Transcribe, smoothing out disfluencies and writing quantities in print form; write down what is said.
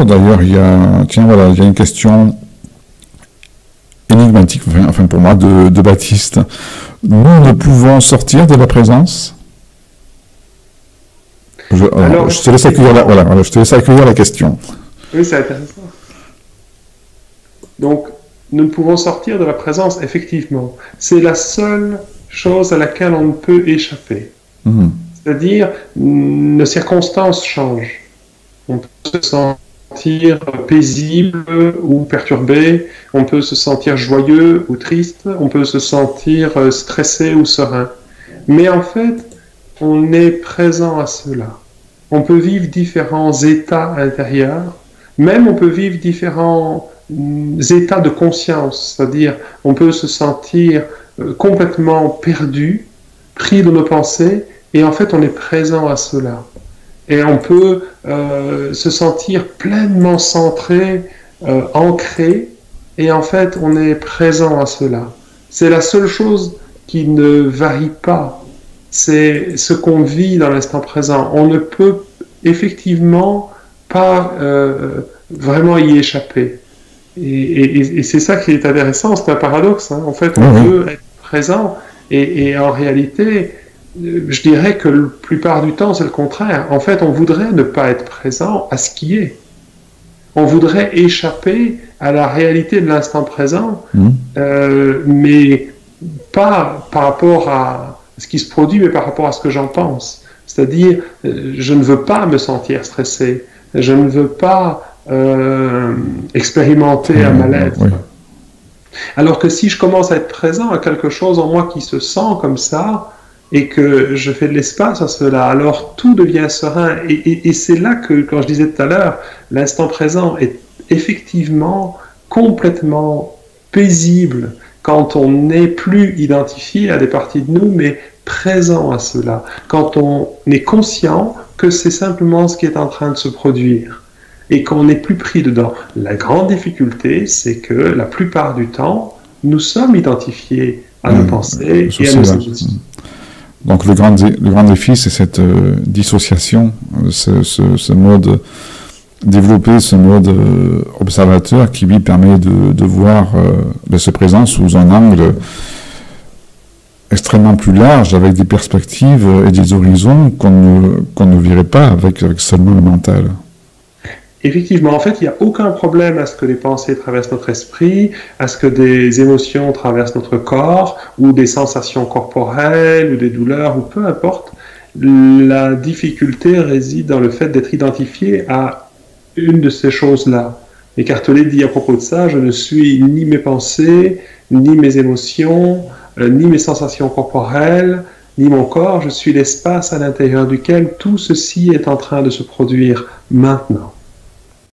D'ailleurs, tiens, voilà, il y a une question énigmatique, enfin pour moi, de Baptiste. Nous ne pouvons sortir de la présence. Je te laisse accueillir je te laisse accueillir la question. Oui, c'est intéressant. Donc, nous ne pouvons sortir de la présence, effectivement. C'est la seule chose à laquelle on ne peut échapper. C'est-à-dire, nos circonstances changent. On peut se sentir paisible ou perturbé, on peut se sentir joyeux ou triste, on peut se sentir stressé ou serein. Mais en fait, on est présent à cela. On peut vivre différents états intérieurs, même on peut vivre différents états de conscience, c'est-à-dire on peut se sentir complètement perdu, pris de nos pensées, et en fait on est présent à cela. Et on peut se sentir pleinement centré, ancré, et en fait on est présent à cela. C'est la seule chose qui ne varie pas, c'est ce qu'on vit dans l'instant présent. On ne peut effectivement pas vraiment y échapper. Et c'est ça qui est intéressant, c'est un paradoxe. Hein. En fait, on veut être présent, et en réalité, je dirais que la plupart du temps, c'est le contraire. En fait, on voudrait ne pas être présent à ce qui est. On voudrait échapper à la réalité de l'instant présent, mais pas par rapport à ce qui se produit, mais par rapport à ce que j'en pense. C'est-à-dire, je ne veux pas me sentir stressé, je ne veux pas expérimenter un mal-être. Alors que si je commence à être présent à quelque chose en moi qui se sent comme ça, et que je fais de l'espace à cela, alors tout devient serein. Et c'est là que, quand je disais tout à l'heure, l'instant présent est effectivement complètement paisible quand on n'est plus identifié à des parties de nous, mais présent à cela. Quand on est conscient que c'est simplement ce qui est en train de se produire et qu'on n'est plus pris dedans. La grande difficulté, c'est que la plupart du temps, nous sommes identifiés à nos pensées et à nos émotions. Donc le grand défi, c'est cette dissociation, ce mode, développer ce mode observateur qui lui permet de voir ce présent sous un angle extrêmement plus large, avec des perspectives et des horizons qu'on ne verrait pas avec seulement le mental. Effectivement, en fait, il n'y a aucun problème à ce que les pensées traversent notre esprit, à ce que des émotions traversent notre corps, ou des sensations corporelles, ou des douleurs, ou peu importe. La difficulté réside dans le fait d'être identifié à une de ces choses-là. Et Cartelet dit à propos de ça, je ne suis ni mes pensées, ni mes émotions, ni mes sensations corporelles, ni mon corps, je suis l'espace à l'intérieur duquel tout ceci est en train de se produire maintenant.